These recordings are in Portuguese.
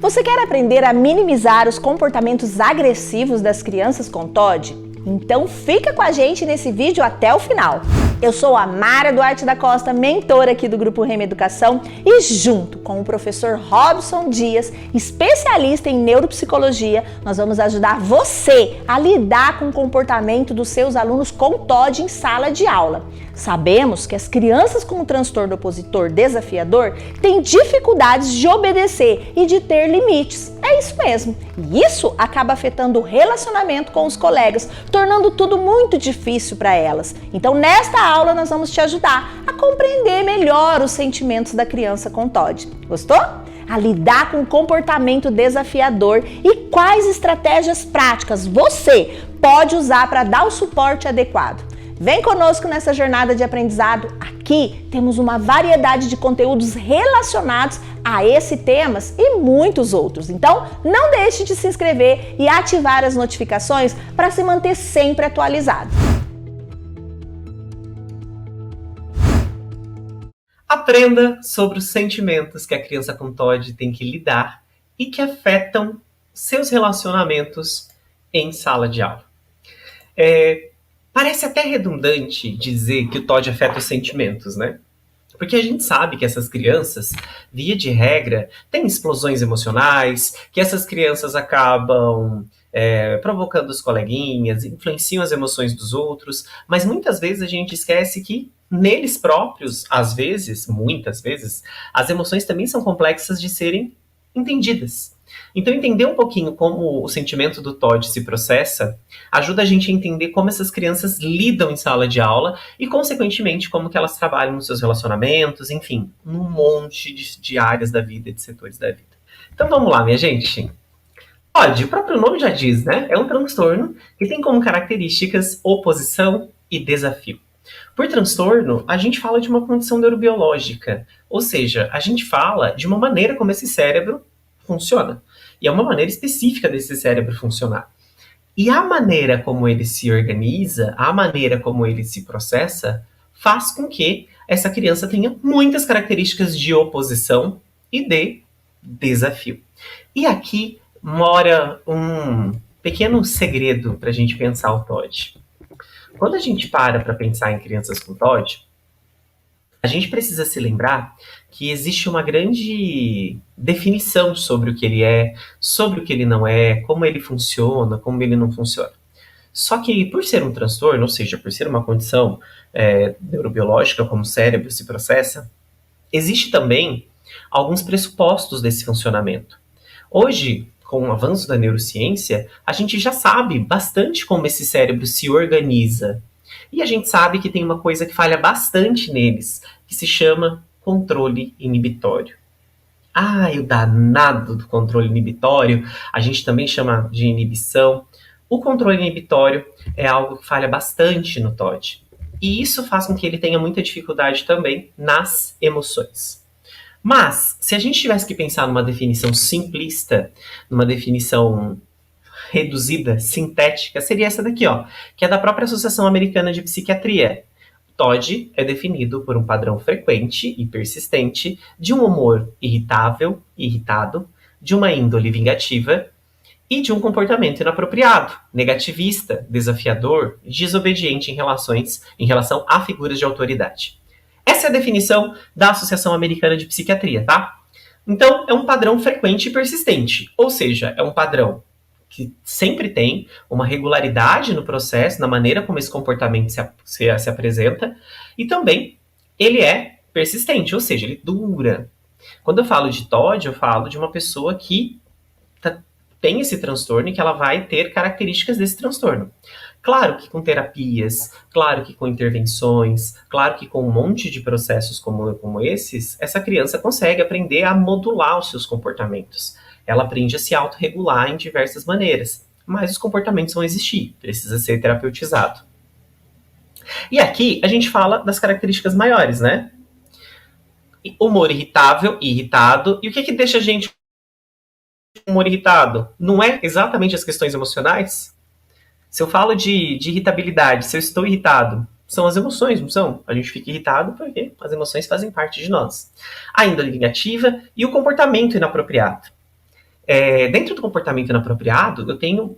Você quer aprender a minimizar os comportamentos agressivos das crianças com TOD? Então fica com a gente nesse vídeo até o final. Eu sou a Mara Duarte da Costa, mentora aqui do Grupo Rema Educação, e junto com o professor Robson Dias, especialista em neuropsicologia, nós vamos ajudar você a lidar com o comportamento dos seus alunos com TOD em sala de aula. Sabemos que as crianças com o transtorno opositor desafiador têm dificuldades de obedecer e de ter limites. É isso mesmo. E isso acaba afetando o relacionamento com os colegas, tornando tudo muito difícil para elas. Então, nesta aula, nós vamos te ajudar a compreender melhor os sentimentos da criança com TOD. Gostou? A lidar com o comportamento desafiador e quais estratégias práticas você pode usar para dar o suporte adequado. Vem conosco nessa jornada de aprendizado. Aqui temos uma variedade de conteúdos relacionados a esses temas e muitos outros. Então, não deixe de se inscrever e ativar as notificações para se manter sempre atualizado. Aprenda sobre os sentimentos que a criança com TOD tem que lidar e que afetam seus relacionamentos em sala de aula. Parece até redundante dizer que o TOD afeta os sentimentos, né? Porque a gente sabe que essas crianças, via de regra, têm explosões emocionais, que essas crianças acabam provocando os coleguinhas, influenciam as emoções dos outros, mas muitas vezes a gente esquece que neles próprios, às vezes, muitas vezes, as emoções também são complexas de serem entendidas. Então, entender um pouquinho como o sentimento do TOD se processa ajuda a gente a entender como essas crianças lidam em sala de aula e, consequentemente, como que elas trabalham nos seus relacionamentos, enfim, num monte de áreas da vida, de setores da vida. Então, vamos lá, minha gente. TOD, o próprio nome já diz, né? É um transtorno que tem como características oposição e desafio. Por transtorno, a gente fala de uma condição neurobiológica, ou seja, a gente fala de uma maneira como esse cérebro funciona. E é uma maneira específica desse cérebro funcionar. E a maneira como ele se organiza, a maneira como ele se processa, faz com que essa criança tenha muitas características de oposição e de desafio. E aqui mora um pequeno segredo para a gente pensar o TOD. Quando a gente para pensar em crianças com TOD, a gente precisa se lembrar que existe uma grande definição sobre o que ele é, sobre o que ele não é, como ele funciona, como ele não funciona. Só que por ser um transtorno, ou seja, por ser uma condição neurobiológica, como o cérebro se processa, existe também alguns pressupostos desse funcionamento. Hoje, com o avanço da neurociência, a gente já sabe bastante como esse cérebro se organiza. E a gente sabe que tem uma coisa que falha bastante neles, que se chama controle inibitório. E o danado do controle inibitório, a gente também chama de inibição. O controle inibitório é algo que falha bastante no TOD. E isso faz com que ele tenha muita dificuldade também nas emoções. Mas, se a gente tivesse que pensar numa definição simplista, numa definição reduzida, sintética, seria essa daqui, que é da própria Associação Americana de Psiquiatria. TOD é definido por um padrão frequente e persistente de um humor irritável, irritado, de uma índole vingativa e de um comportamento inapropriado, negativista, desafiador, desobediente em relação a figuras de autoridade. Essa é a definição da Associação Americana de Psiquiatria, tá? Então, é um padrão frequente e persistente, ou seja, é um padrão que sempre tem uma regularidade no processo, na maneira como esse comportamento se apresenta, e também ele é persistente, ou seja, ele dura. Quando eu falo de TOD, eu falo de uma pessoa que tem esse transtorno e que ela vai ter características desse transtorno. Claro que com terapias, claro que com intervenções, claro que com um monte de processos como esses, essa criança consegue aprender a modular os seus comportamentos. Ela aprende a se autorregular em diversas maneiras, mas os comportamentos vão existir, precisa ser terapeutizado. E aqui a gente fala das características maiores, né? Humor irritável e irritado. E o que deixa a gente com humor irritado? Não é exatamente as questões emocionais? Se eu falo de irritabilidade, se eu estou irritado, são as emoções, não são? A gente fica irritado porque as emoções fazem parte de nós. A índole vingativa e o comportamento inapropriado. Dentro do comportamento inapropriado, eu tenho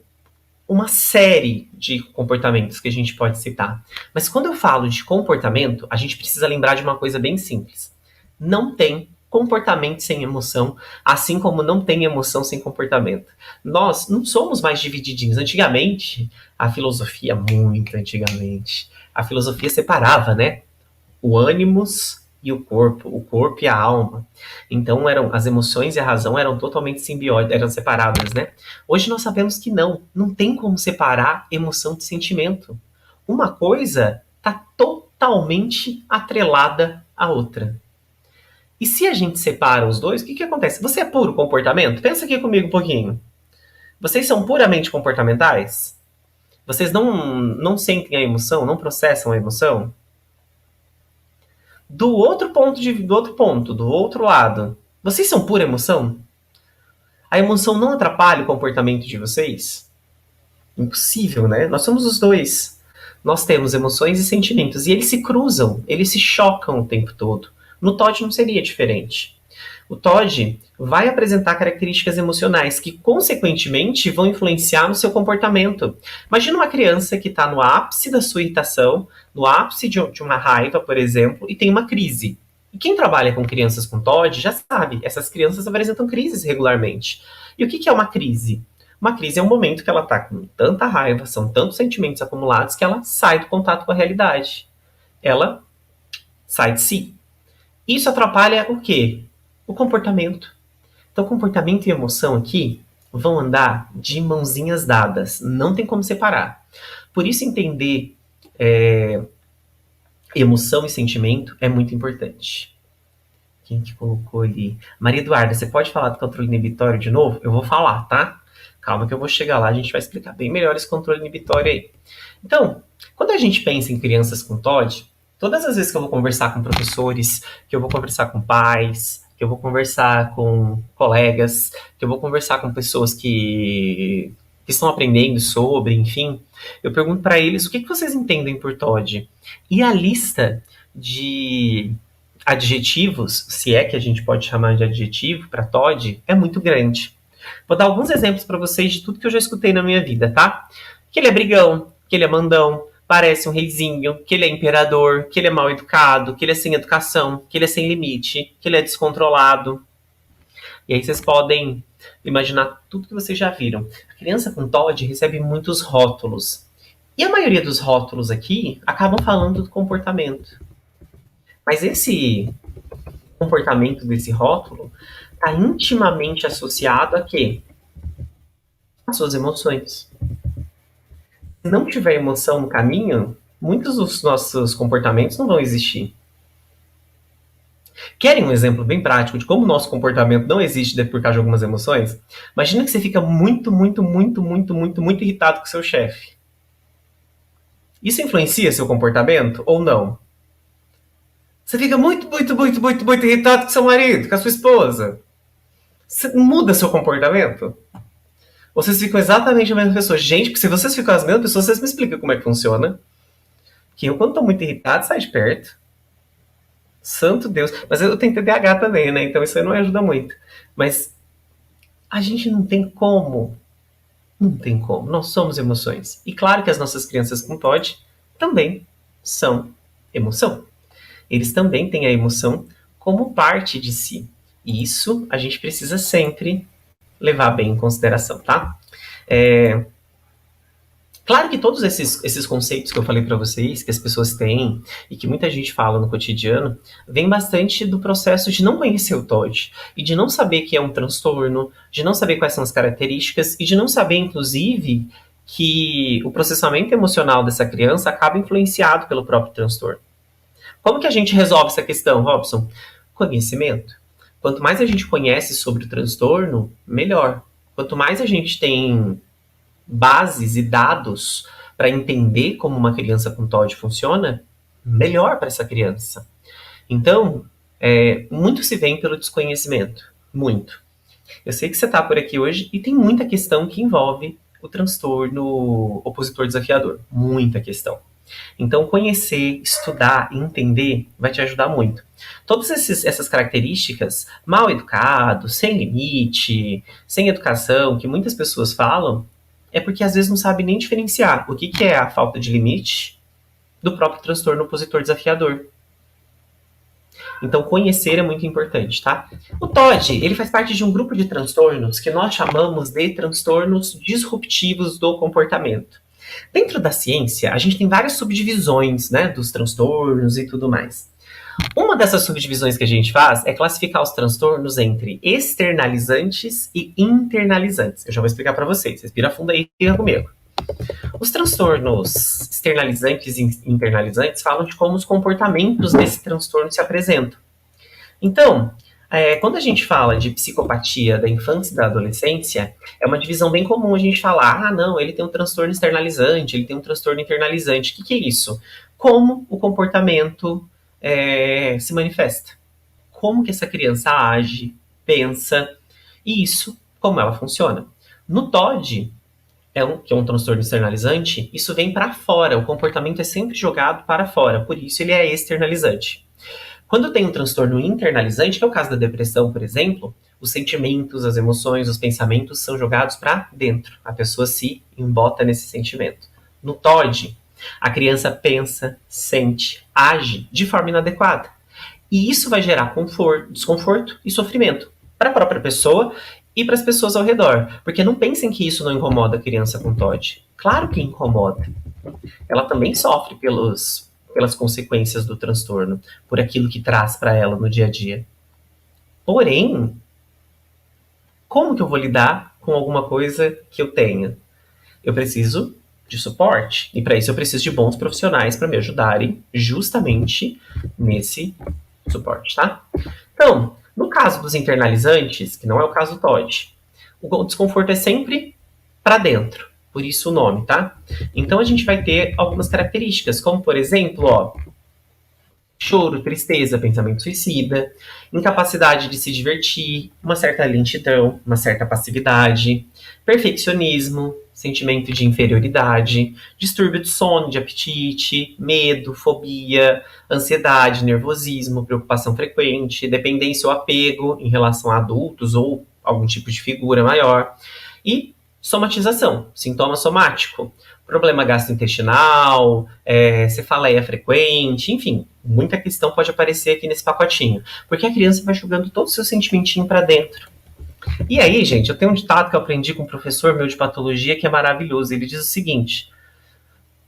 uma série de comportamentos que a gente pode citar. Mas quando eu falo de comportamento, a gente precisa lembrar de uma coisa bem simples. Não tem comportamento sem emoção, assim como não tem emoção sem comportamento. Nós não somos mais divididinhos. Antigamente, muito antigamente, a filosofia separava, né? O ânimos e o corpo e a alma. Então as emoções e a razão eram totalmente simbióticas, eram separadas, né? Hoje nós sabemos que não tem como separar emoção de sentimento. Uma coisa está totalmente atrelada à outra. E se a gente separa os dois, o que acontece? Você é puro comportamento? Pensa aqui comigo um pouquinho. Vocês são puramente comportamentais? Vocês não sentem a emoção, não processam a emoção? Do outro lado, vocês são pura emoção? A emoção não atrapalha o comportamento de vocês? Impossível, né? Nós somos os dois. Nós temos emoções e sentimentos, e eles se cruzam, eles se chocam o tempo todo. No Todd não seria diferente. O Todd vai apresentar características emocionais que, consequentemente, vão influenciar no seu comportamento. Imagina uma criança que está no ápice da sua irritação, no ápice de uma raiva, por exemplo, e tem uma crise. E quem trabalha com crianças com Todd já sabe, essas crianças apresentam crises regularmente. E o que é uma crise? Uma crise é um momento que ela está com tanta raiva, são tantos sentimentos acumulados que ela sai do contato com a realidade. Ela sai de si. Isso atrapalha o quê? O comportamento. Então, comportamento e emoção aqui vão andar de mãozinhas dadas. Não tem como separar. Por isso, entender emoção e sentimento é muito importante. Quem que colocou ali? Maria Eduarda, você pode falar do controle inibitório de novo? Eu vou falar, tá? Calma que eu vou chegar lá, a gente vai explicar bem melhor esse controle inibitório aí. Então, quando a gente pensa em crianças com TOD, todas as vezes que eu vou conversar com professores, que eu vou conversar com pais, que eu vou conversar com colegas, que eu vou conversar com pessoas que estão aprendendo sobre, enfim, eu pergunto para eles o que vocês entendem por TOD. E a lista de adjetivos, se é que a gente pode chamar de adjetivo para TOD, é muito grande. Vou dar alguns exemplos para vocês de tudo que eu já escutei na minha vida, tá? Que ele é brigão, que ele é mandão, parece um reizinho, que ele é imperador, que ele é mal educado, que ele é sem educação, que ele é sem limite, que ele é descontrolado. E aí vocês podem imaginar tudo que vocês já viram. A criança com TOD recebe muitos rótulos. E a maioria dos rótulos aqui acabam falando do comportamento. Mas esse comportamento desse rótulo está intimamente associado a quê? As suas emoções. Se não tiver emoção no caminho, muitos dos nossos comportamentos não vão existir. Querem um exemplo bem prático de como o nosso comportamento não existe por causa de algumas emoções? Imagina que você fica muito irritado com seu chefe. Isso influencia seu comportamento ou não? Você fica muito irritado com seu marido, com a sua esposa. Você muda seu comportamento? Ou vocês ficam exatamente a mesma pessoa? Gente, se vocês ficam as mesmas pessoas, vocês me explicam como é que funciona. Que eu, quando tô muito irritado, saio de perto. Santo Deus. Mas eu tenho TDAH também, né? Então isso aí não ajuda muito. Mas a gente não tem como. Não tem como. Nós somos emoções. E claro que as nossas crianças com TOD também são emoção. Eles também têm a emoção como parte de si. E isso a gente precisa sempre levar bem em consideração, tá? Claro que todos esses conceitos que eu falei para vocês, que as pessoas têm e que muita gente fala no cotidiano, vem bastante do processo de não conhecer o TOD e de não saber que é um transtorno, de não saber quais são as características e de não saber, inclusive, que o processamento emocional dessa criança acaba influenciado pelo próprio transtorno. Como que a gente resolve essa questão, Robson? Conhecimento. Quanto mais a gente conhece sobre o transtorno, melhor. Quanto mais a gente tem bases e dados para entender como uma criança com TOD funciona, melhor para essa criança. Então, muito se vem pelo desconhecimento. Muito. Eu sei que você está por aqui hoje e tem muita questão que envolve o transtorno opositor desafiador. Muita questão. Então, conhecer, estudar e entender vai te ajudar muito. Todas essas características, mal educado, sem limite, sem educação, que muitas pessoas falam, é porque às vezes não sabe nem diferenciar o que é a falta de limite do próprio transtorno opositor desafiador. Então, conhecer é muito importante, tá? O TOD, ele faz parte de um grupo de transtornos que nós chamamos de transtornos disruptivos do comportamento. Dentro da ciência, a gente tem várias subdivisões, né, dos transtornos e tudo mais. Uma dessas subdivisões que a gente faz é classificar os transtornos entre externalizantes e internalizantes. Eu já vou explicar para vocês. Respira fundo aí e fica comigo. Os transtornos externalizantes e internalizantes falam de como os comportamentos desse transtorno se apresentam. Então, quando a gente fala de psicopatia da infância e da adolescência, é uma divisão bem comum a gente falar, não, ele tem um transtorno externalizante, ele tem um transtorno internalizante. O que é isso? Como o comportamento se manifesta. Como que essa criança age, pensa, e isso, como ela funciona. No TOD, que é um transtorno externalizante, isso vem para fora, o comportamento é sempre jogado para fora, por isso ele é externalizante. Quando tem um transtorno internalizante, que é o caso da depressão, por exemplo, os sentimentos, as emoções, os pensamentos são jogados para dentro. A pessoa se embota nesse sentimento. No TOD, a criança pensa, sente, age de forma inadequada. E isso vai gerar desconforto e sofrimento para a própria pessoa e para as pessoas ao redor. Porque não pensem que isso não incomoda a criança com TOD. Claro que incomoda. Ela também sofre pelas consequências do transtorno, por aquilo que traz para ela no dia a dia. Porém, como que eu vou lidar com alguma coisa que eu tenha? Eu preciso de suporte, e para isso eu preciso de bons profissionais para me ajudarem justamente nesse suporte, tá? Então, no caso dos internalizantes, que não é o caso do TOD, o desconforto é sempre para dentro. Por isso o nome, tá? Então a gente vai ter algumas características, como por exemplo, choro, tristeza, pensamento suicida, incapacidade de se divertir, uma certa lentidão, uma certa passividade, perfeccionismo, sentimento de inferioridade, distúrbio de sono, de apetite, medo, fobia, ansiedade, nervosismo, preocupação frequente, dependência ou apego em relação a adultos ou algum tipo de figura maior, e somatização, sintoma somático, problema gastrointestinal, cefaleia frequente, enfim, muita questão pode aparecer aqui nesse pacotinho, porque a criança vai jogando todo o seu sentimentinho para dentro. E aí, gente, eu tenho um ditado que eu aprendi com um professor meu de patologia que é maravilhoso. Ele diz o seguinte: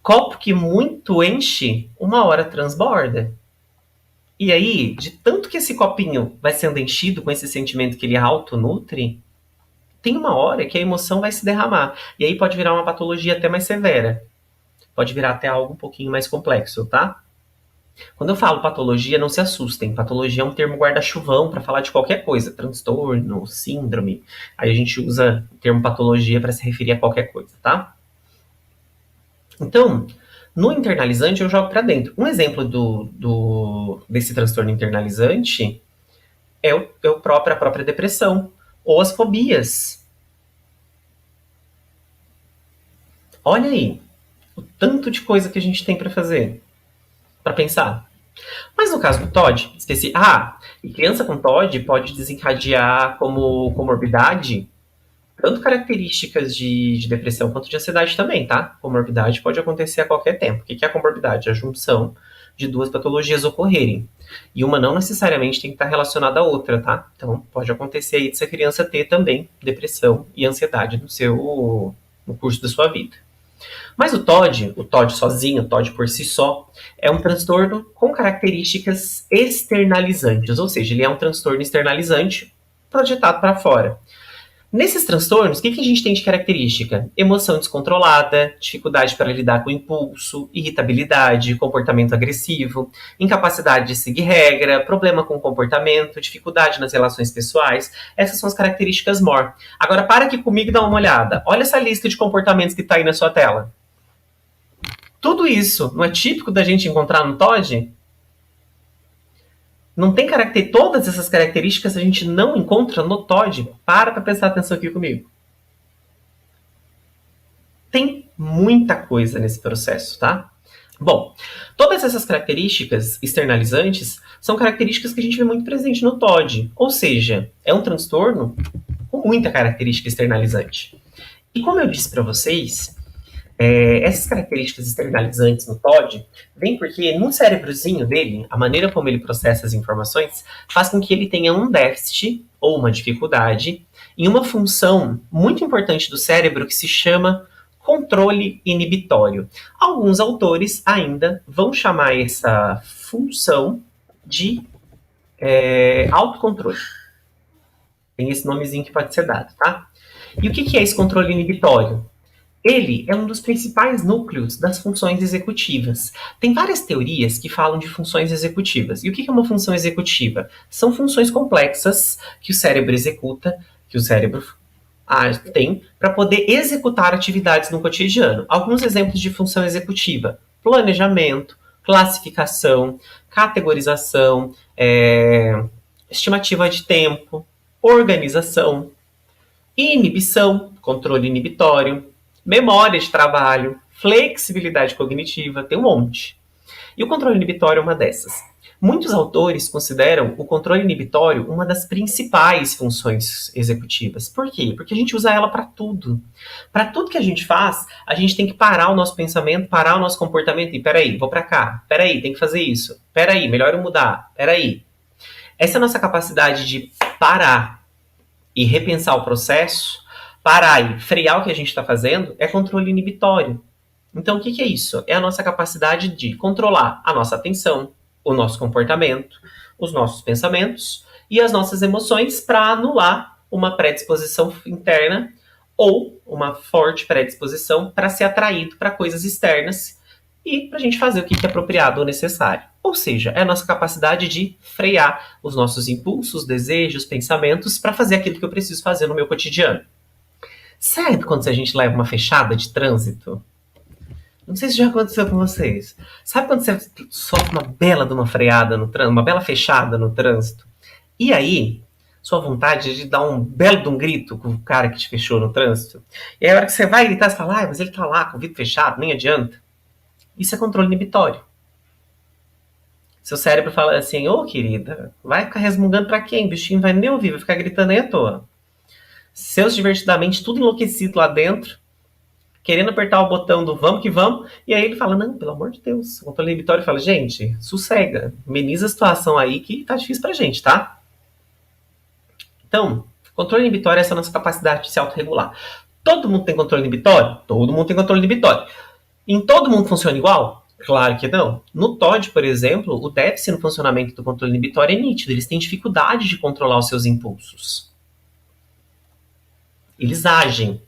copo que muito enche, uma hora transborda. E aí, de tanto que esse copinho vai sendo enchido com esse sentimento que ele autonutre, tem uma hora que a emoção vai se derramar. E aí pode virar uma patologia até mais severa. Pode virar até algo um pouquinho mais complexo, tá? Quando eu falo patologia, não se assustem. Patologia é um termo guarda-chuvão para falar de qualquer coisa. Transtorno, síndrome. Aí a gente usa o termo patologia para se referir a qualquer coisa, tá? Então, no internalizante eu jogo para dentro. Um exemplo desse transtorno internalizante é a própria depressão. Ou as fobias. Olha aí, o tanto de coisa que a gente tem para fazer, para pensar. Mas no caso do TOD, e criança com TOD pode desencadear como comorbidade tanto características de depressão quanto de ansiedade também, tá? Comorbidade pode acontecer a qualquer tempo. O que é a comorbidade? A junção de duas patologias ocorrerem. E uma não necessariamente tem que estar relacionada à outra, tá? Então, pode acontecer aí dessa criança ter também depressão e ansiedade no curso da sua vida. Mas o TOD sozinho, o TOD por si só, é um transtorno com características externalizantes, ou seja, ele é um transtorno externalizante projetado para fora. Nesses transtornos, o que a gente tem de característica? Emoção descontrolada, dificuldade para lidar com o impulso, irritabilidade, comportamento agressivo, incapacidade de seguir regra, problema com o comportamento, dificuldade nas relações pessoais. Essas são as características MOR. Agora para aqui comigo e dá uma olhada. Olha essa lista de comportamentos que está aí na sua tela. Tudo isso não é típico da gente encontrar no TOD? Não tem todas essas características a gente não encontra no TOD. Para prestar atenção aqui comigo. Tem muita coisa nesse processo, tá? Bom, todas essas características externalizantes são características que a gente vê muito presente no TOD, ou seja, é um transtorno com muita característica externalizante. E como eu disse para vocês, essas características externalizantes no TOD vêm porque no cérebrozinho dele, a maneira como ele processa as informações faz com que ele tenha um déficit ou uma dificuldade em uma função muito importante do cérebro que se chama controle inibitório. Alguns autores ainda vão chamar essa função de autocontrole. Tem esse nomezinho que pode ser dado, tá? E o que é esse controle inibitório? Ele é um dos principais núcleos das funções executivas. Tem várias teorias que falam de funções executivas. E o que é uma função executiva? São funções complexas que o cérebro executa, que o cérebro tem para poder executar atividades no cotidiano. Alguns exemplos de função executiva: planejamento, classificação, categorização, estimativa de tempo, organização, inibição, controle inibitório, memória de trabalho, flexibilidade cognitiva, tem um monte. E o controle inibitório é uma dessas. Muitos autores consideram o controle inibitório uma das principais funções executivas. Por quê? Porque a gente usa ela para tudo. Para tudo que a gente faz, a gente tem que parar o nosso pensamento, parar o nosso comportamento. E peraí, vou para cá. Peraí, tem que fazer isso. Peraí, melhor eu mudar. Peraí. Essa é a nossa capacidade de parar e repensar o processo, parar e frear o que a gente está fazendo, é controle inibitório. Então, o que é isso? É a nossa capacidade de controlar a nossa atenção, o nosso comportamento, os nossos pensamentos e as nossas emoções para anular uma predisposição interna ou uma forte predisposição para ser atraído para coisas externas e para a gente fazer o que é apropriado ou necessário. Ou seja, é a nossa capacidade de frear os nossos impulsos, desejos, pensamentos para fazer aquilo que eu preciso fazer no meu cotidiano. Sabe quando a gente leva uma fechada de trânsito? Não sei se já aconteceu com vocês. Sabe quando você sofre uma bela de uma freada no trânsito, uma bela fechada no trânsito? E aí, sua vontade é de dar um belo de um grito com o cara que te fechou no trânsito? E aí, a hora que você vai gritar, você fala, mas ele tá lá com o vidro fechado, nem adianta. Isso é controle inibitório. Seu cérebro fala assim, querida, vai ficar resmungando pra quem? O bichinho não vai nem ouvir, vai ficar gritando aí à toa. Seus divertidamente, tudo enlouquecido lá dentro, querendo apertar o botão do vamos que vamos, e aí ele fala, não, pelo amor de Deus. O controle inibitório fala, gente, sossega, ameniza a situação aí que tá difícil pra gente, tá? Então, controle inibitório é essa nossa capacidade de se autorregular. Todo mundo tem controle inibitório? Todo mundo tem controle inibitório. Em todo mundo funciona igual? Claro que não. No TOD, por exemplo, o déficit no funcionamento do controle inibitório é nítido. Eles têm dificuldade de controlar os seus impulsos. Eles agem.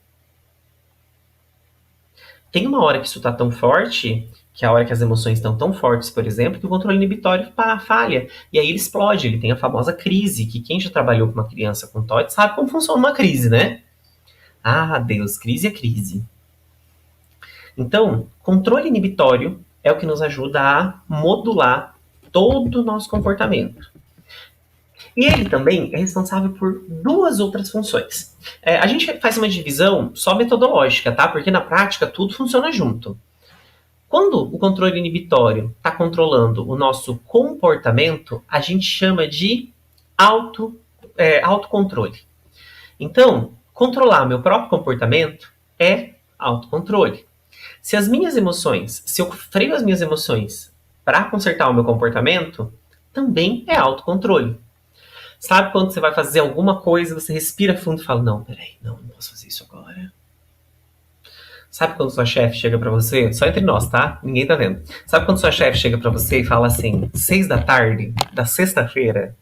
Tem uma hora que isso está tão forte, que é a hora que as emoções estão tão fortes, por exemplo, que o controle inibitório falha. E aí ele explode, ele tem a famosa crise, que quem já trabalhou com uma criança com TOD sabe como funciona uma crise, né? Ah, Deus, crise é crise. Então, controle inibitório é o que nos ajuda a modular todo o nosso comportamento. E ele também é responsável por duas outras funções. A gente faz uma divisão só metodológica, tá? Porque na prática tudo funciona junto. Quando o controle inibitório está controlando o nosso comportamento, a gente chama de autocontrole. Então, controlar meu próprio comportamento é autocontrole. Se eu freio as minhas emoções para consertar o meu comportamento, também é autocontrole. Sabe quando você vai fazer alguma coisa, você respira fundo e fala, não, peraí, não posso fazer isso agora. Sabe quando sua chefe chega pra você, só entre nós, tá? Ninguém tá vendo. Sabe quando sua chefe chega pra você e fala assim, 6 da tarde, da sexta-feira,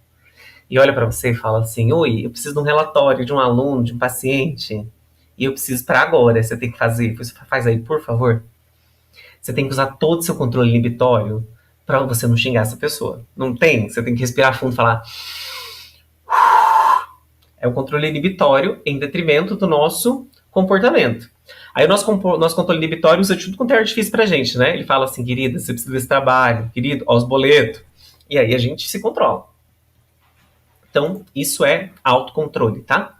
e olha pra você e fala assim, oi, eu preciso de um relatório de um aluno, de um paciente, e eu preciso pra agora, você tem que fazer, você faz aí, por favor. Você tem que usar todo o seu controle inibitório pra você não xingar essa pessoa. Não tem? Você tem que respirar fundo e falar... É o controle inibitório em detrimento do nosso comportamento. Aí o nosso controle inibitório usa tudo quanto é artifício pra gente, né? Ele fala assim, querida, você precisa desse trabalho, querido, ó os boletos. E aí a gente se controla. Então, isso é autocontrole, tá?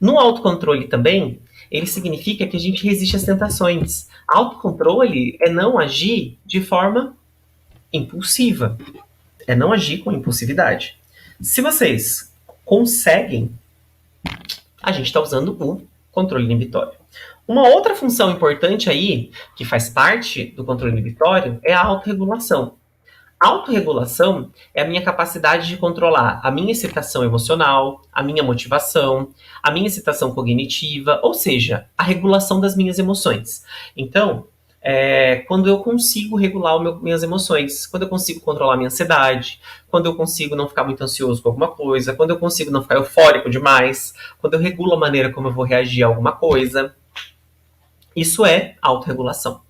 No autocontrole também, ele significa que a gente resiste às tentações. Autocontrole é não agir de forma impulsiva, é não agir com impulsividade. Se vocês conseguem, a gente está usando o controle inibitório. Uma outra função importante aí, que faz parte do controle inibitório, é a autorregulação. Autorregulação é a minha capacidade de controlar a minha excitação emocional, a minha motivação, a minha excitação cognitiva, ou seja, a regulação das minhas emoções. Então, quando eu consigo regular minhas emoções, quando eu consigo controlar minha ansiedade, quando eu consigo não ficar muito ansioso com alguma coisa, quando eu consigo não ficar eufórico demais, quando eu regulo a maneira como eu vou reagir a alguma coisa, isso é autorregulação.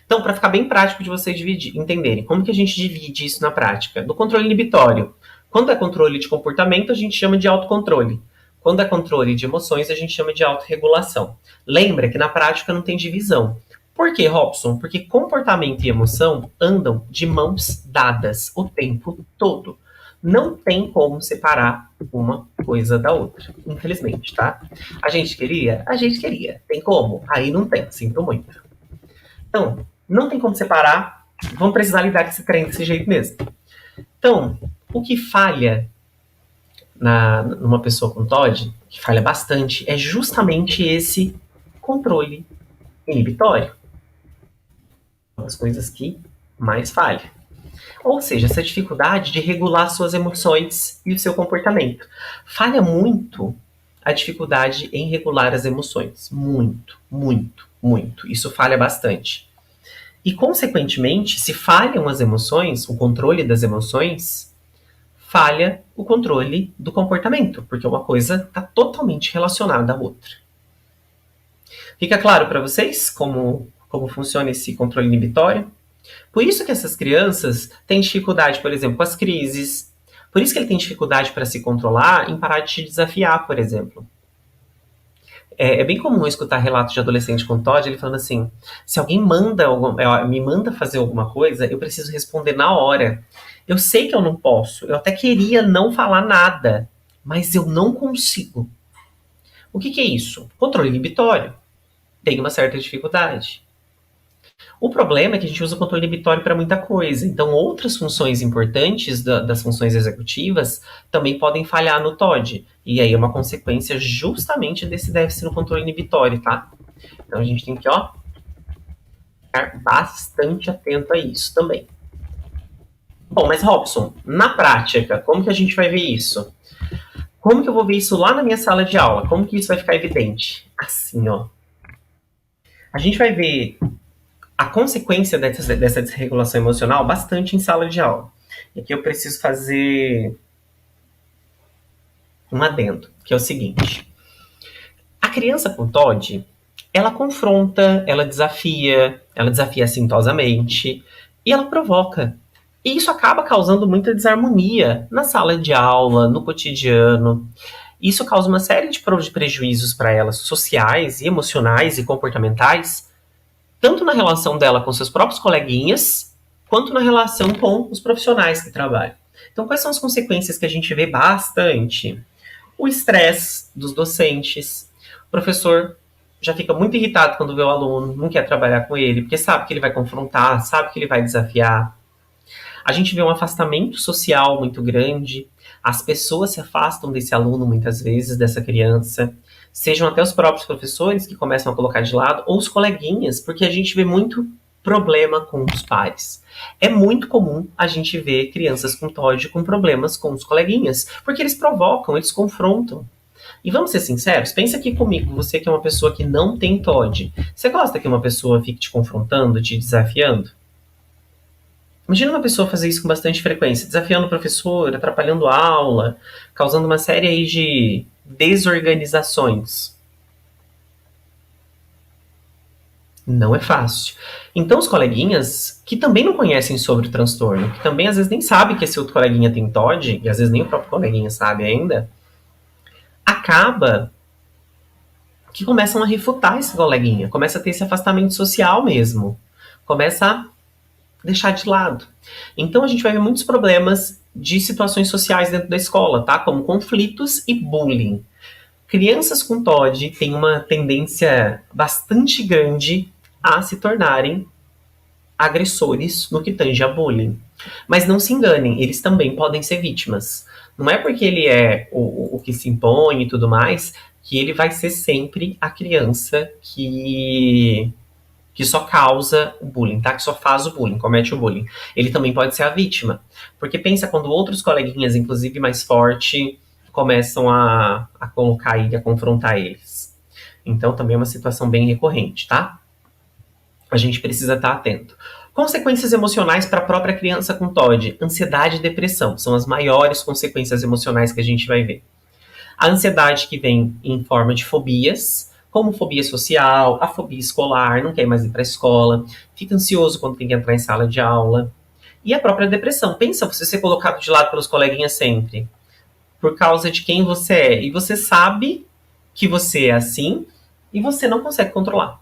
Então, para ficar bem prático de vocês entenderem, como que a gente divide isso na prática? No controle inibitório, quando é controle de comportamento, a gente chama de autocontrole. Quando é controle de emoções, a gente chama de autorregulação. Lembra que na prática não tem divisão. Por quê, Robson? Porque comportamento e emoção andam de mãos dadas o tempo todo. Não tem como separar uma coisa da outra, infelizmente, tá? A gente queria? A gente queria. Tem como? Aí não tem, sinto muito. Então, não tem como separar, vamos precisar lidar com esse trem desse jeito mesmo. Então, o que falha numa pessoa com TOD, que falha bastante, é justamente esse controle inibitório. Uma das coisas que mais falha. Ou seja, essa dificuldade de regular suas emoções e o seu comportamento. Falha muito a dificuldade em regular as emoções. Muito, muito, muito. Isso falha bastante. E, consequentemente, se falham as emoções, o controle das emoções, falha o controle do comportamento, porque uma coisa está totalmente relacionada à outra. Fica claro para vocês como funciona esse controle inibitório? Por isso que essas crianças têm dificuldade, por exemplo, com as crises. Por isso que ele tem dificuldade para se controlar em parar de te desafiar, por exemplo. É bem comum escutar relatos de adolescente com TOD, ele falando assim, se alguém me manda fazer alguma coisa, eu preciso responder na hora. Eu sei que eu não posso, eu até queria não falar nada, mas eu não consigo. O que é isso? Controle inibitório. Tem uma certa dificuldade. O problema é que a gente usa o controle inibitório para muita coisa. Então, outras funções importantes das funções executivas também podem falhar no TOD. E aí é uma consequência justamente desse déficit no controle inibitório, tá? Então, a gente tem que, ficar bastante atento a isso também. Bom, mas Robson, na prática, como que a gente vai ver isso? Como que eu vou ver isso lá na minha sala de aula? Como que isso vai ficar evidente? Assim, A gente vai ver a consequência dessa desregulação emocional bastante em sala de aula. E aqui eu preciso fazer um adendo, que é o seguinte. A criança com TOD, ela confronta, ela desafia assintosamente, e ela provoca. E isso acaba causando muita desarmonia na sala de aula, no cotidiano. Isso causa uma série de prejuízos para ela, sociais, e emocionais e comportamentais, tanto na relação dela com seus próprios coleguinhas, quanto na relação com os profissionais que trabalham. Então, quais são as consequências que a gente vê bastante? O estresse dos docentes. O professor já fica muito irritado quando vê o aluno, não quer trabalhar com ele, porque sabe que ele vai confrontar, sabe que ele vai desafiar. A gente vê um afastamento social muito grande. As pessoas se afastam desse aluno, muitas vezes, dessa criança. Sejam até os próprios professores que começam a colocar de lado, ou os coleguinhas, porque a gente vê muito problema com os pares. É muito comum a gente ver crianças com TOD com problemas com os coleguinhas, porque eles provocam, eles confrontam. E vamos ser sinceros, pensa aqui comigo, você que é uma pessoa que não tem TOD. Você gosta que uma pessoa fique te confrontando, te desafiando? Imagina uma pessoa fazer isso com bastante frequência, desafiando o professor, atrapalhando a aula, causando uma série aí de desorganizações. Não é fácil. Então os coleguinhas, que também não conhecem sobre o transtorno, que também às vezes nem sabem que esse outro coleguinha tem TOD, e às vezes nem o próprio coleguinha sabe ainda, acaba que começam a refutar esse coleguinha, começa a ter esse afastamento social mesmo, começa a deixar de lado. Então a gente vai ver muitos problemas de situações sociais dentro da escola, tá? Como conflitos e bullying. Crianças com TOD têm uma tendência bastante grande a se tornarem agressores no que tange a bullying. Mas não se enganem, eles também podem ser vítimas. Não é porque ele é o que se impõe e tudo mais que ele vai ser sempre a criança que só causa o bullying, tá? Que só faz o bullying, comete o bullying. Ele também pode ser a vítima. Porque pensa quando outros coleguinhas, inclusive mais forte, começam a colocar ele, a confrontar eles. Então também é uma situação bem recorrente, tá? A gente precisa estar atento. Consequências emocionais para a própria criança com TOD. Ansiedade e depressão são as maiores consequências emocionais que a gente vai ver. A ansiedade que vem em forma de fobias, como fobia social, a fobia escolar, não quer mais ir para a escola, fica ansioso quando tem que entrar em sala de aula. E a própria depressão. Pensa você ser colocado de lado pelos coleguinhas sempre, por causa de quem você é. E você sabe que você é assim e você não consegue controlar.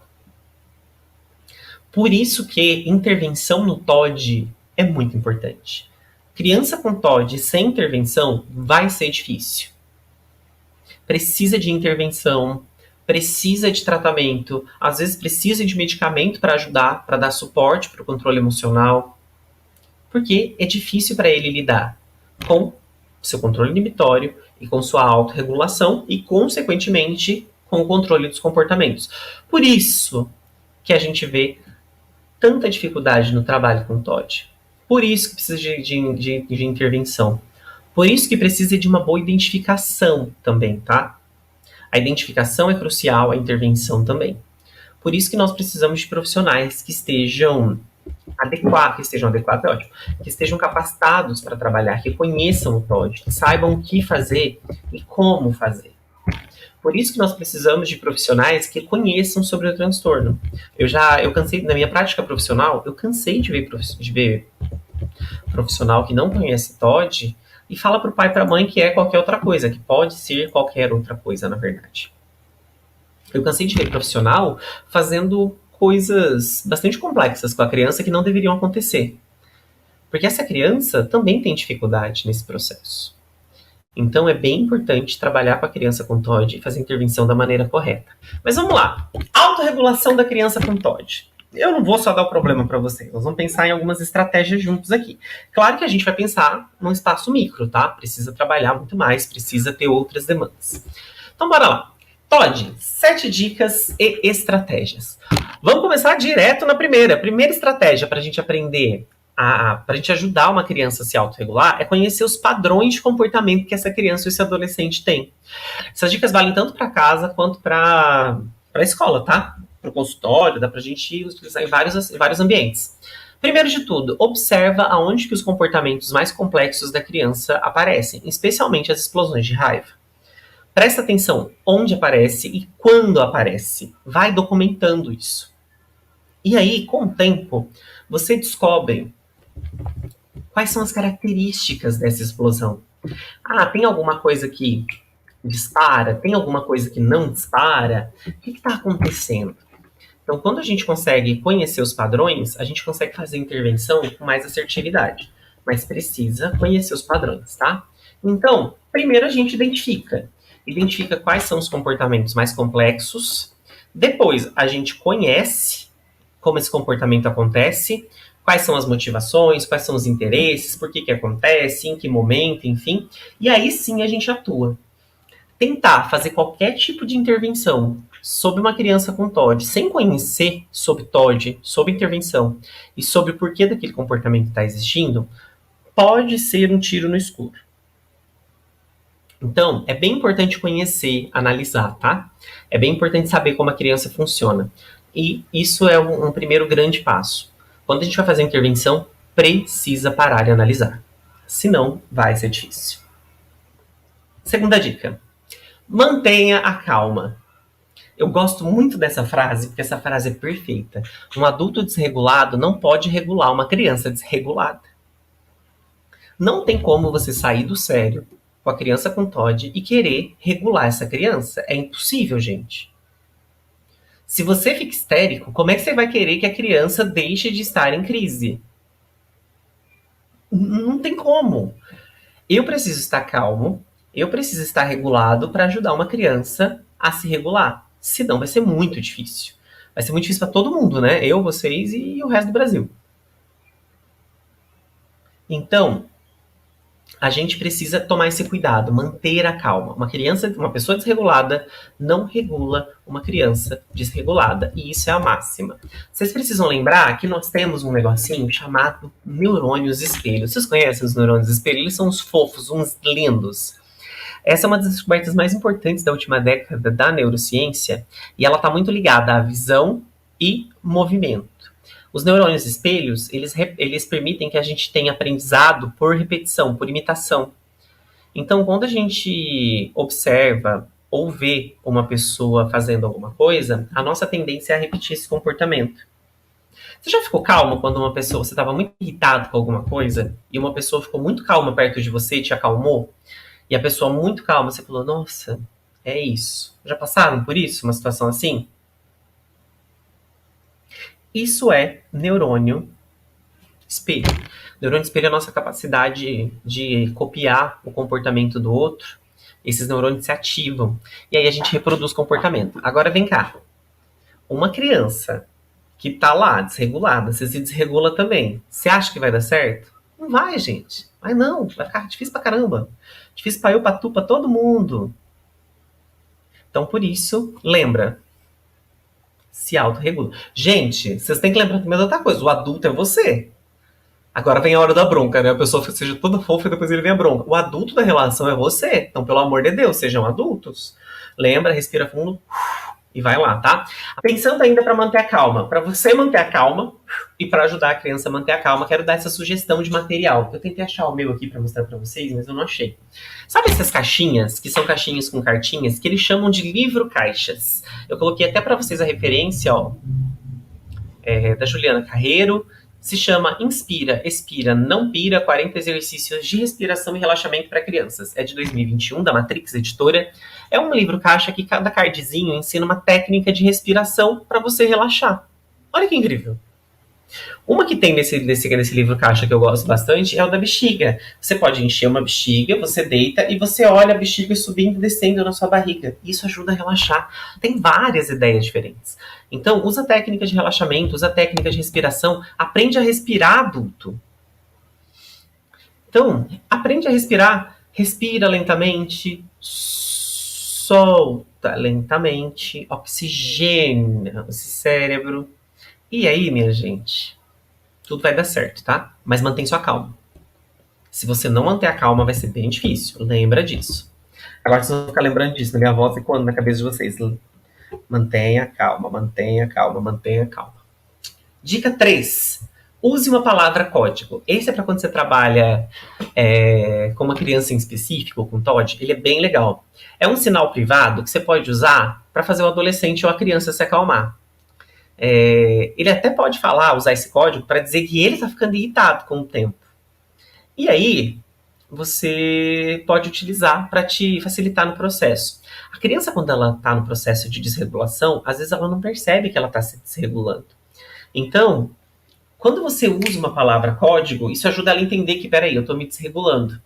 Por isso que intervenção no TOD é muito importante. Criança com TOD sem intervenção vai ser difícil. Precisa de intervenção, precisa de tratamento, às vezes precisa de medicamento para ajudar, para dar suporte para o controle emocional, porque é difícil para ele lidar com seu controle inibitório e com sua autorregulação e, consequentemente, com o controle dos comportamentos. Por isso que a gente vê tanta dificuldade no trabalho com TOD. Por isso que precisa de intervenção. Por isso que precisa de uma boa identificação também, tá? A identificação é crucial, a intervenção também. Por isso que nós precisamos de profissionais que estejam adequados, é ótimo, que estejam capacitados para trabalhar, que conheçam o TOD, que saibam o que fazer e como fazer. Por isso que nós precisamos de profissionais que conheçam sobre o transtorno. Eu cansei, na minha prática profissional, eu cansei de ver profissional que não conhece TOD e fala para o pai e para a mãe que é qualquer outra coisa, que pode ser qualquer outra coisa, na verdade. Eu cansei de ver profissional fazendo coisas bastante complexas com a criança que não deveriam acontecer. Porque essa criança também tem dificuldade nesse processo. Então é bem importante trabalhar com a criança com TOD e fazer a intervenção da maneira correta. Mas vamos lá. Autorregulação da criança com TOD. Eu não vou só dar o problema para vocês. Nós vamos pensar em algumas estratégias juntos aqui. Claro que a gente vai pensar num espaço micro, tá? Precisa trabalhar muito mais, precisa ter outras demandas. Então bora lá. TOD, 7 dicas e estratégias. Vamos começar direto na primeira. A primeira estratégia para a gente aprender, para a gente ajudar uma criança a se autorregular, é conhecer os padrões de comportamento que essa criança ou esse adolescente tem. Essas dicas valem tanto para casa quanto para a escola, tá? Para o consultório, dá para a gente utilizar em vários ambientes. Primeiro de tudo, observa aonde que os comportamentos mais complexos da criança aparecem, especialmente as explosões de raiva. Presta atenção onde aparece e quando aparece. Vai documentando isso. E aí, com o tempo, você descobre quais são as características dessa explosão. Ah, tem alguma coisa que dispara? Tem alguma coisa que não dispara? O que está acontecendo? Então, quando a gente consegue conhecer os padrões, a gente consegue fazer intervenção com mais assertividade. Mas precisa conhecer os padrões, tá? Então, primeiro a gente identifica quais são os comportamentos mais complexos. Depois, a gente conhece como esse comportamento acontece, quais são as motivações, quais são os interesses, por que acontece, em que momento, enfim. E aí sim a gente atua. Tentar fazer qualquer tipo de intervenção sobre uma criança com TOD, sem conhecer sobre TOD, sobre intervenção e sobre o porquê daquele comportamento está existindo, pode ser um tiro no escuro. Então, é bem importante conhecer, analisar, tá? É bem importante saber como a criança funciona. E isso é um primeiro grande passo. Quando a gente vai fazer a intervenção, precisa parar e analisar. Senão, vai ser difícil. Segunda dica. Mantenha a calma. Eu gosto muito dessa frase, porque essa frase é perfeita. Um adulto desregulado não pode regular uma criança desregulada. Não tem como você sair do sério com a criança com TOD e querer regular essa criança. É impossível, gente. Se você fica histérico, como é que você vai querer que a criança deixe de estar em crise? Não tem como. Eu preciso estar calmo Eu preciso estar regulado para ajudar uma criança a se regular. Senão vai ser muito difícil. Vai ser muito difícil para todo mundo, né? Eu, vocês e o resto do Brasil. Então, a gente precisa tomar esse cuidado, manter a calma. Uma pessoa desregulada não regula uma criança desregulada. E isso é a máxima. Vocês precisam lembrar que nós temos um negocinho chamado neurônios espelho. Vocês conhecem os neurônios espelho? Eles são uns fofos, uns lindos. Essa é uma das descobertas mais importantes da última década da neurociência e ela está muito ligada à visão e movimento. Os neurônios espelhos, eles permitem que a gente tenha aprendizado por repetição, por imitação. Então, quando a gente observa ou vê uma pessoa fazendo alguma coisa, a nossa tendência é repetir esse comportamento. Você já ficou calmo quando você estava muito irritado com alguma coisa e uma pessoa ficou muito calma perto de você e te acalmou? E a pessoa muito calma, você falou, nossa, é isso. Já passaram por isso, uma situação assim? Isso é neurônio espelho. Neurônio espelho é a nossa capacidade de copiar o comportamento do outro. Esses neurônios se ativam. E aí a gente reproduz comportamento. Agora vem cá. Uma criança que tá lá, desregulada, você se desregula também. Você acha que vai dar certo? Não vai, gente. Vai não. Vai ficar difícil pra caramba. Difícil pra eu, pra tu, pra todo mundo. Então, por isso, lembra. Se autorregula. Gente, vocês têm que lembrar também de outra coisa. O adulto é você. Agora vem a hora da bronca, né? A pessoa seja toda fofa e depois ele vem a bronca. O adulto da relação é você. Então, pelo amor de Deus, sejam adultos. Lembra, respira fundo e vai lá, tá? Pensando ainda para manter a calma. Para você manter a calma e para ajudar a criança a manter a calma, quero dar essa sugestão de material. Eu tentei achar o meu aqui para mostrar para vocês, mas eu não achei. Sabe essas caixinhas, que são caixinhas com cartinhas, que eles chamam de livro-caixas? Eu coloquei até para vocês a referência, ó, da Juliana Carreiro. Se chama Inspira, Expira, Não Pira, 40 exercícios de respiração e relaxamento para crianças. É de 2021, da Matrix Editora. É um livro caixa que cada cardzinho ensina uma técnica de respiração para você relaxar. Olha que incrível. Uma que tem nesse livro caixa que eu gosto bastante é o da bexiga. Você pode encher uma bexiga, você deita e você olha a bexiga subindo e descendo na sua barriga. Isso ajuda a relaxar. Tem várias ideias diferentes. Então, usa técnicas de relaxamento, usa técnicas de respiração. Aprende a respirar, adulto. Então, aprende a respirar. Respira lentamente. Solta lentamente. Oxigênio esse cérebro. E aí, minha gente, tudo vai dar certo, tá? Mas mantém sua calma. Se você não manter a calma, vai ser bem difícil. Lembra disso. Agora vocês vão ficar lembrando disso na minha voz e quando na cabeça de vocês. Mantenha calma, mantenha calma, mantenha calma. Dica 3. Use uma palavra código. Esse é para quando você trabalha com uma criança em específico, com TOD, ele é bem legal. É um sinal privado que você pode usar para fazer o adolescente ou a criança se acalmar. Ele até pode usar esse código para dizer que ele está ficando irritado com o tempo. E aí, você pode utilizar para te facilitar no processo. A criança, quando ela está no processo de desregulação, às vezes ela não percebe que ela está se desregulando. Então, quando você usa uma palavra código, isso ajuda ela a entender que, peraí, eu estou me desregulando.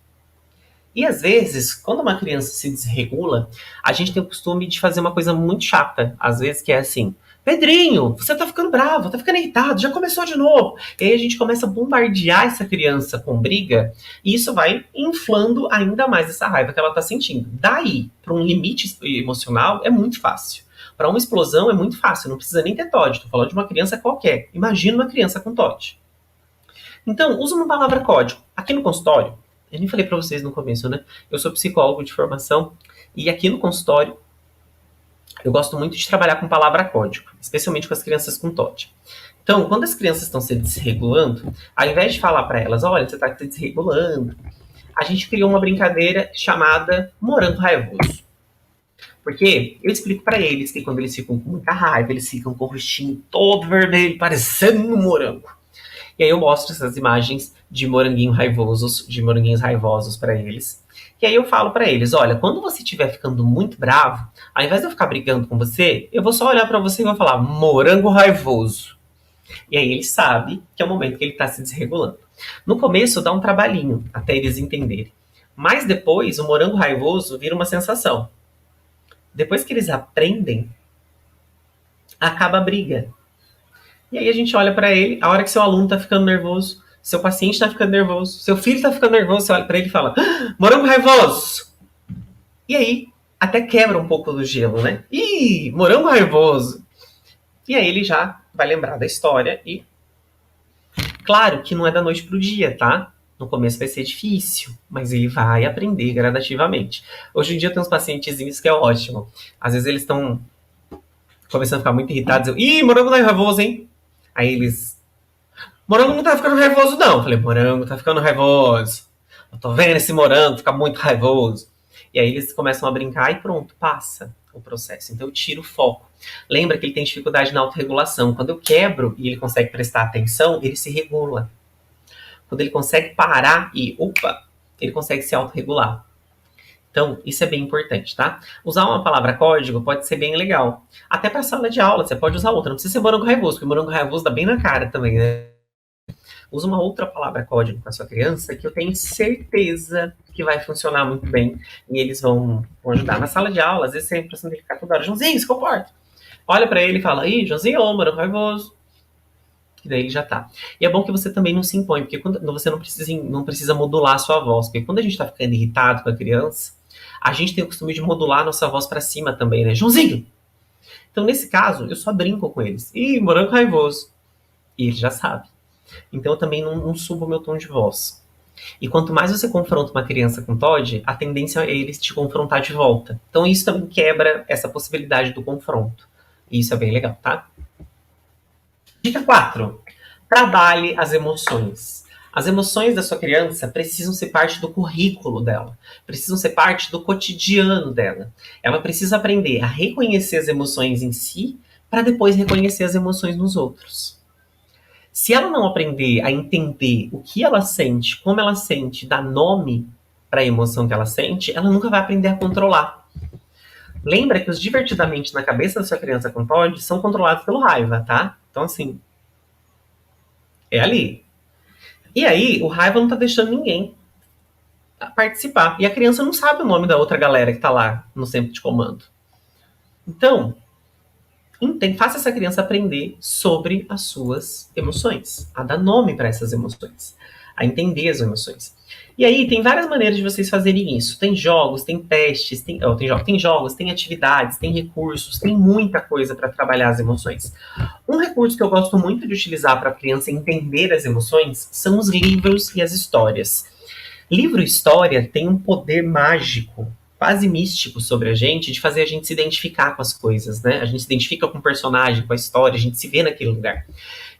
E às vezes, quando uma criança se desregula, a gente tem o costume de fazer uma coisa muito chata. Às vezes que é assim, Pedrinho, você tá ficando bravo, tá ficando irritado, já começou de novo. E aí a gente começa a bombardear essa criança com briga e isso vai inflando ainda mais essa raiva que ela tá sentindo. Daí, para um limite emocional, é muito fácil. Para uma explosão é muito fácil, não precisa nem ter TOD. Tô falando de uma criança qualquer. Imagina uma criança com TOD. Então, usa uma palavra código. Aqui no consultório, eu nem falei para vocês no começo, né? Eu sou psicólogo de formação e aqui no consultório eu gosto muito de trabalhar com palavra código, especialmente com as crianças com TOD. Então, quando as crianças estão se desregulando, ao invés de falar para elas, olha, você está se desregulando, a gente criou uma brincadeira chamada morango raivoso. Porque eu explico para eles que quando eles ficam com muita raiva, eles ficam com o rostinho todo vermelho, parecendo um morango. E aí eu mostro essas imagens de moranguinhos raivosos para eles. E aí eu falo para eles, olha, quando você estiver ficando muito bravo, ao invés de eu ficar brigando com você, eu vou só olhar para você e vou falar, morango raivoso. E aí ele sabe que é o momento que ele está se desregulando. No começo dá um trabalhinho, até eles entenderem. Mas depois, o morango raivoso vira uma sensação. Depois que eles aprendem, acaba a briga. E aí a gente olha para ele, a hora que seu aluno tá ficando nervoso, seu paciente tá ficando nervoso, seu filho tá ficando nervoso, você olha para ele e fala: "Ah, morango raivoso!" E aí, até quebra um pouco do gelo, né? Ih, morango raivoso! E aí ele já vai lembrar da história e... Claro que não é da noite pro dia, tá? No começo vai ser difícil, mas ele vai aprender gradativamente. Hoje em dia tem uns pacientezinhos que é ótimo. Às vezes eles estão começando a ficar muito irritados. Ih, morango tá raivoso, hein? Aí eles... Morango não tá ficando raivoso, não. Eu falei, morango tá ficando raivoso. Eu tô vendo esse morango ficar muito raivoso. E aí eles começam a brincar e pronto, passa o processo. Então eu tiro o foco. Lembra que ele tem dificuldade na autorregulação. Quando eu quebro e ele consegue prestar atenção, ele se regula. Quando ele consegue parar e, opa, ele consegue se autorregular. Então, isso é bem importante, tá? Usar uma palavra código pode ser bem legal. Até para sala de aula, você pode usar outra. Não precisa ser morango raivoso, porque morango raivoso dá bem na cara também, né? Usa uma outra palavra código com a sua criança que eu tenho certeza que vai funcionar muito bem e eles vão ajudar. Na sala de aula, às vezes você tem a impressão de ficar toda hora, Joãozinho, se comporta. Olha para ele e fala, ih, Joãozinho, morango raivoso. E daí ele já tá. E é bom que você também não se impõe, porque quando você não precisa modular a sua voz. Porque quando a gente tá ficando irritado com a criança, a gente tem o costume de modular a nossa voz para cima também, né? Joãozinho! Então, nesse caso, eu só brinco com eles. Ih, morango raivoso. E ele já sabe. Então, eu também não subo o meu tom de voz. E quanto mais você confronta uma criança com TOD, a tendência é eles te confrontar de volta. Então, isso também quebra essa possibilidade do confronto. E isso é bem legal, tá? Dica 4. Trabalhe as emoções. As emoções da sua criança precisam ser parte do currículo dela, precisam ser parte do cotidiano dela. Ela precisa aprender a reconhecer as emoções em si, para depois reconhecer as emoções nos outros. Se ela não aprender a entender o que ela sente, como ela sente, dar nome para a emoção que ela sente, ela nunca vai aprender a controlar. Lembra que os divertidamente na cabeça da sua criança com TOD são controlados pelo raiva, tá? Então, assim, é ali. E aí, o raiva não tá deixando ninguém participar. E a criança não sabe o nome da outra galera que tá lá no centro de comando. Então, faça essa criança aprender sobre as suas emoções, a dar nome para essas emoções, a entender as emoções. E aí, tem várias maneiras de vocês fazerem isso. Tem jogos, tem testes, tem jogos, tem atividades, tem recursos, tem muita coisa para trabalhar as emoções. Um recurso que eu gosto muito de utilizar para a criança entender as emoções são os livros e as histórias. Livro e história tem um poder mágico, quase místico sobre a gente, de fazer a gente se identificar com as coisas, né? A gente se identifica com o personagem, com a história, a gente se vê naquele lugar.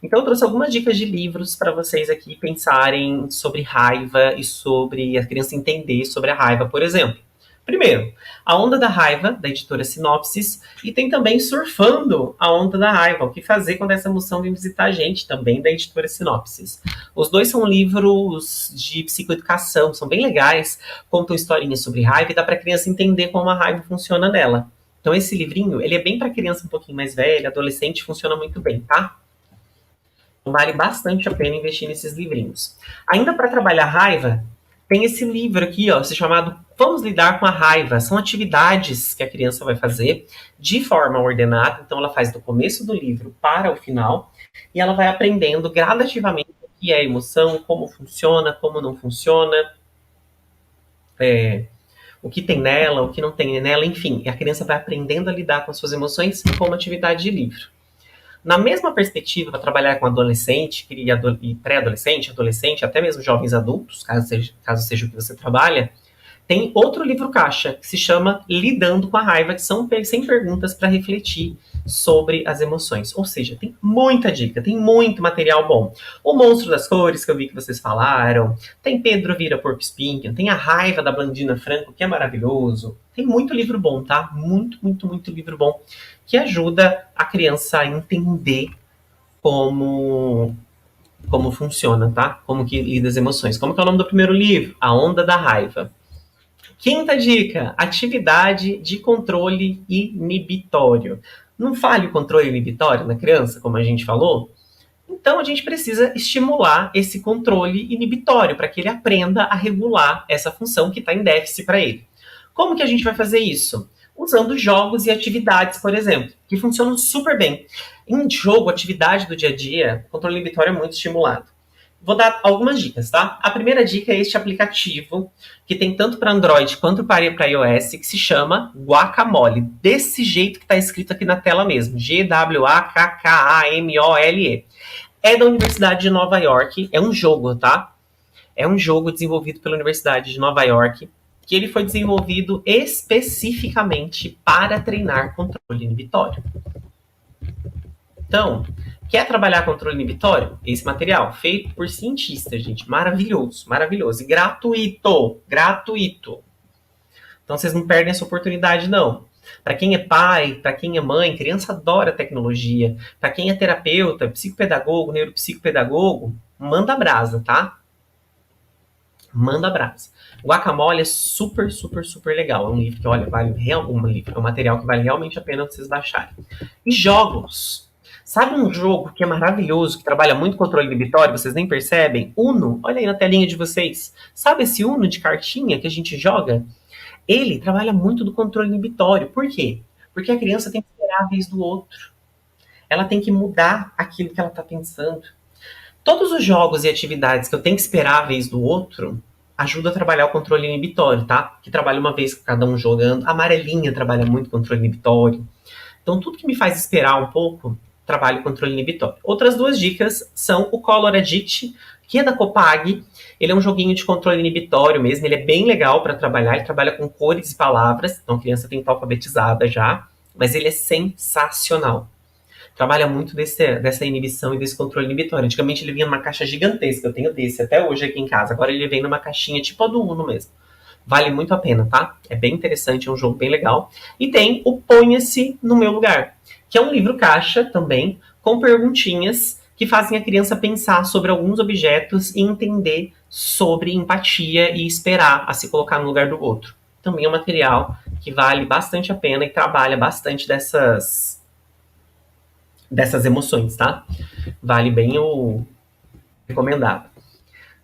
Então eu trouxe algumas dicas de livros para vocês aqui pensarem sobre raiva e sobre a criança entender sobre a raiva, por exemplo. Primeiro, A Onda da Raiva, da editora Sinopsis, e tem também Surfando a Onda da Raiva, o que fazer quando essa emoção vem visitar a gente, também da editora Sinopsis. Os dois são livros de psicoeducação, são bem legais, contam historinhas sobre raiva e dá para a criança entender como a raiva funciona nela. Então esse livrinho, ele é bem para criança um pouquinho mais velha, adolescente, funciona muito bem, tá? Vale bastante a pena investir nesses livrinhos. Ainda para trabalhar raiva, tem esse livro aqui, ó, chamado Vamos Lidar com a Raiva. São atividades que a criança vai fazer de forma ordenada. Então, ela faz do começo do livro para o final. E ela vai aprendendo gradativamente o que é emoção, como funciona, como não funciona. O que tem nela, o que não tem nela, enfim. A criança vai aprendendo a lidar com as suas emoções como atividade de livro. Na mesma perspectiva, para trabalhar com adolescente e pré-adolescente, adolescente, até mesmo jovens adultos, caso seja o que você trabalha, tem outro livro caixa, que se chama Lidando com a Raiva, que são 100 perguntas para refletir sobre as emoções. Ou seja, tem muita dica, tem muito material bom. O Monstro das Cores, que eu vi que vocês falaram, tem Pedro Vira Porco Espinho, tem A Raiva, da Blandina Franco, que é maravilhoso. Tem muito livro bom, tá? Muito, muito, muito livro bom, que ajuda a criança a entender como funciona, tá? Como que lida as emoções. Como que é o nome do primeiro livro? A Onda da Raiva. Quinta dica, atividade de controle inibitório. Não fale o controle inibitório na criança, como a gente falou. Então, a gente precisa estimular esse controle inibitório para que ele aprenda a regular essa função que está em déficit para ele. Como que a gente vai fazer isso? Usando jogos e atividades, por exemplo, que funcionam super bem. Em jogo, atividade do dia a dia, o controle inibitório é muito estimulado. Vou dar algumas dicas, tá? A primeira dica é este aplicativo, que tem tanto para Android quanto para iOS, que se chama Guacamole. Desse jeito que está escrito aqui na tela mesmo. Gwakkamole. É da Universidade de Nova York. É um jogo, tá? É um jogo desenvolvido pela Universidade de Nova York, que ele foi desenvolvido especificamente para treinar controle inibitório. Então, quer trabalhar controle inibitório? Esse material, feito por cientistas, gente, maravilhoso, maravilhoso. E gratuito, gratuito. Então, vocês não perdem essa oportunidade, não. Para quem é pai, para quem é mãe, criança adora tecnologia. Para quem é terapeuta, psicopedagogo, neuropsicopedagogo, manda brasa, tá? Manda brasa. Guacamole é super, super, super legal. É um livro que, olha, é um material que vale realmente a pena vocês baixarem. E jogos. Sabe um jogo que é maravilhoso, que trabalha muito controle inibitório, vocês nem percebem? Uno. Olha aí na telinha de vocês. Sabe esse Uno de cartinha que a gente joga? Ele trabalha muito do controle inibitório. Por quê? Porque a criança tem que esperar a vez do outro. Ela tem que mudar aquilo que ela está pensando. Todos os jogos e atividades que eu tenho que esperar a vez do outro ajuda a trabalhar o controle inibitório, tá? Que trabalha uma vez cada um jogando. A amarelinha trabalha muito controle inibitório. Então, tudo que me faz esperar um pouco, trabalha o controle inibitório. Outras duas dicas são o Color Addict, que é da Copag. Ele é um joguinho de controle inibitório mesmo. Ele é bem legal para trabalhar. Ele trabalha com cores e palavras. Então, a criança tem que estar alfabetizada já. Mas ele é sensacional. Trabalha muito dessa inibição e desse controle inibitório. Antigamente ele vinha numa caixa gigantesca, eu tenho desse até hoje aqui em casa. Agora ele vem numa caixinha tipo a do Uno mesmo. Vale muito a pena, tá? É bem interessante, é um jogo bem legal. E tem o Ponha-se no Meu Lugar, que é um livro caixa também, com perguntinhas que fazem a criança pensar sobre alguns objetos e entender sobre empatia e esperar a se colocar no lugar do outro. Também é um material que vale bastante a pena e trabalha bastante dessas emoções, tá? Vale bem o recomendado.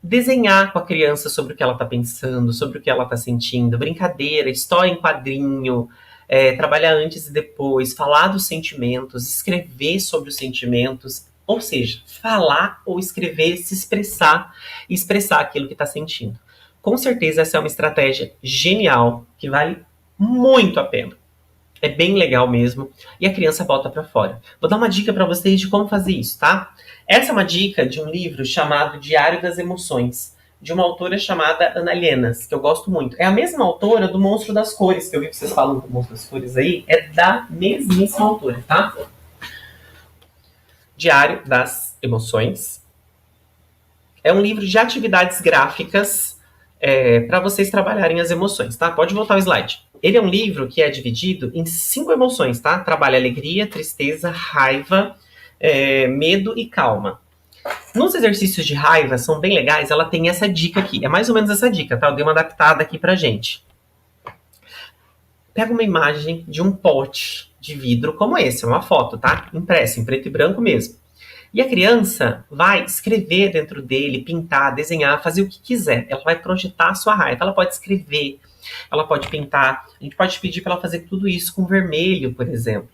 Desenhar com a criança sobre o que ela está pensando, sobre o que ela está sentindo, brincadeira, história em quadrinho, trabalhar antes e depois, falar dos sentimentos, escrever sobre os sentimentos, ou seja, falar ou escrever, se expressar e expressar aquilo que está sentindo. Com certeza essa é uma estratégia genial, que vale muito a pena. É bem legal mesmo. E a criança bota pra fora. Vou dar uma dica pra vocês de como fazer isso, tá? Essa é uma dica de um livro chamado Diário das Emoções, de uma autora chamada Ana Llenas, que eu gosto muito. É a mesma autora do Monstro das Cores, que eu vi que vocês falam do Monstro das Cores aí. É da mesmíssima autora, tá? Diário das Emoções. É um livro de atividades gráficas para vocês trabalharem as emoções, tá? Pode voltar o slide. Ele é um livro que é dividido em 5 emoções, tá? Trabalha alegria, tristeza, raiva, medo e calma. Nos exercícios de raiva, são bem legais, ela tem essa dica aqui. É mais ou menos essa dica, tá? Eu dei uma adaptada aqui pra gente. Pega uma imagem de um pote de vidro como esse, é uma foto, tá? Impressa, em preto e branco mesmo. E a criança vai escrever dentro dele, pintar, desenhar, fazer o que quiser. Ela vai projetar a sua raiva. Ela pode escrever, ela pode pintar. A gente pode pedir para ela fazer tudo isso com vermelho, por exemplo.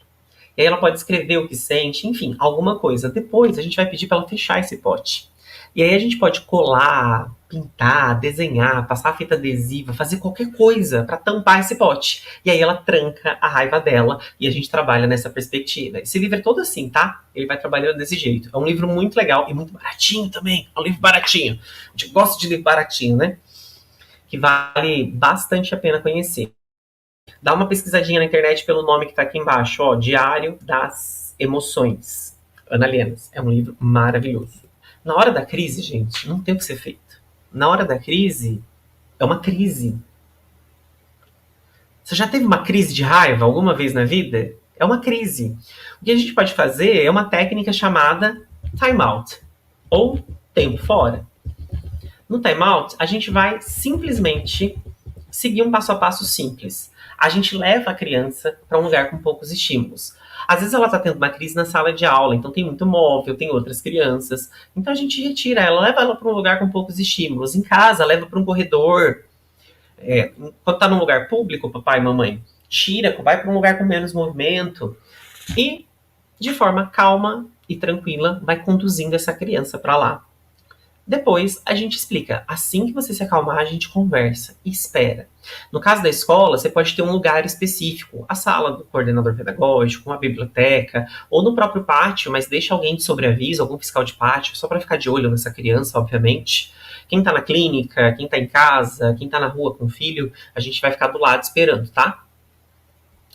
E aí ela pode escrever o que sente, enfim, alguma coisa. Depois a gente vai pedir para ela fechar esse pote. E aí a gente pode colar, pintar, desenhar, passar fita adesiva, fazer qualquer coisa para tampar esse pote. E aí ela tranca a raiva dela e a gente trabalha nessa perspectiva. Esse livro é todo assim, tá? Ele vai trabalhando desse jeito. É um livro muito legal e muito baratinho também. É um livro baratinho. A gente gosta de livro baratinho, né? Que vale bastante a pena conhecer. Dá uma pesquisadinha na internet pelo nome que tá aqui embaixo, ó. Diário das Emoções. Ana Llenas. É um livro maravilhoso. Na hora da crise, gente, não tem o que ser feito. Na hora da crise, é uma crise. Você já teve uma crise de raiva alguma vez na vida? É uma crise. O que a gente pode fazer é uma técnica chamada time out, ou tempo fora. No time out, a gente vai simplesmente seguir um passo a passo simples. A gente leva a criança para um lugar com poucos estímulos. Às vezes ela tá tendo uma crise na sala de aula, então tem muito móvel, tem outras crianças. Então a gente retira ela, leva ela para um lugar com poucos estímulos. Em casa, leva para um corredor. Quando tá num lugar público, papai e mamãe, tira, vai para um lugar com menos movimento. E, de forma calma e tranquila, vai conduzindo essa criança para lá. Depois, a gente explica. Assim que você se acalmar, a gente conversa e espera. No caso da escola, você pode ter um lugar específico. A sala do coordenador pedagógico, uma biblioteca, ou no próprio pátio, mas deixa alguém de sobreaviso, algum fiscal de pátio, só para ficar de olho nessa criança, obviamente. Quem tá na clínica, quem tá em casa, quem tá na rua com o filho, a gente vai ficar do lado esperando, tá?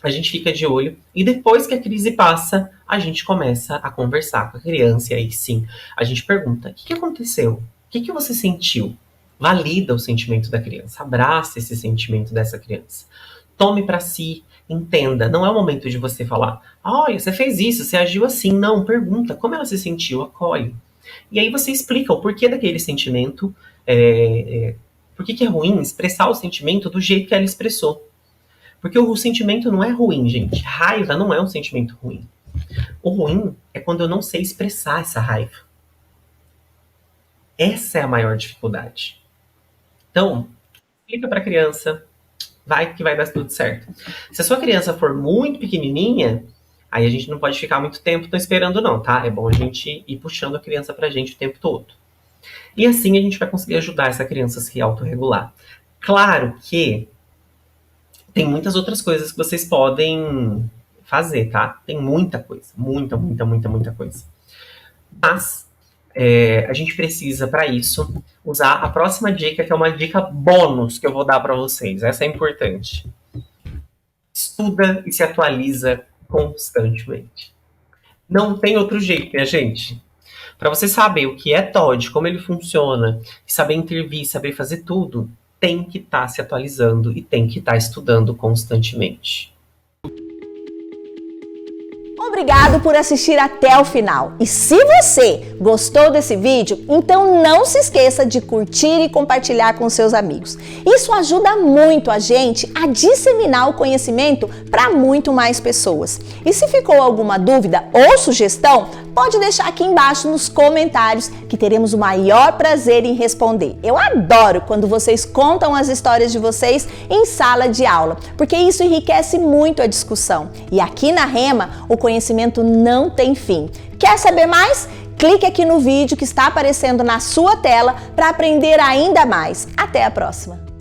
A gente fica de olho e depois que a crise passa, a gente começa a conversar com a criança e aí sim, a gente pergunta, o que aconteceu? O que você sentiu? Valida o sentimento da criança, abraça esse sentimento dessa criança. Tome para si, entenda, não é o momento de você falar, olha, você fez isso, você agiu assim. Não, pergunta, como ela se sentiu, acolhe. E aí você explica o porquê daquele sentimento, por que é ruim expressar o sentimento do jeito que ela expressou. Porque o sentimento não é ruim, gente. Raiva não é um sentimento ruim. O ruim é quando eu não sei expressar essa raiva. Essa é a maior dificuldade. Então, explica para a criança, vai que vai dar tudo certo. Se a sua criança for muito pequenininha, aí a gente não pode ficar muito tempo esperando não, tá? É bom a gente ir puxando a criança pra gente o tempo todo. E assim a gente vai conseguir ajudar essa criança a se autorregular. Claro que tem muitas outras coisas que vocês podem fazer, tá? Tem muita coisa. Muita coisa. Mas a gente precisa, para isso, usar a próxima dica, que é uma dica bônus que eu vou dar para vocês. Essa é importante. Estuda e se atualiza constantemente. Não tem outro jeito, minha gente. Para você saber o que é TOD, como ele funciona, saber intervir, saber fazer tudo, tem que estar se atualizando e tem que estar estudando constantemente. Obrigado por assistir até o final. E se você gostou desse vídeo, então não se esqueça de curtir e compartilhar com seus amigos. Isso ajuda muito a gente a disseminar o conhecimento para muito mais pessoas. E se ficou alguma dúvida ou sugestão, pode deixar aqui embaixo nos comentários que teremos o maior prazer em responder. Eu adoro quando vocês contam as histórias de vocês em sala de aula, porque isso enriquece muito a discussão. E aqui na Rema, o conhecimento não tem fim. Quer saber mais? Clique aqui no vídeo que está aparecendo na sua tela para aprender ainda mais. Até a próxima!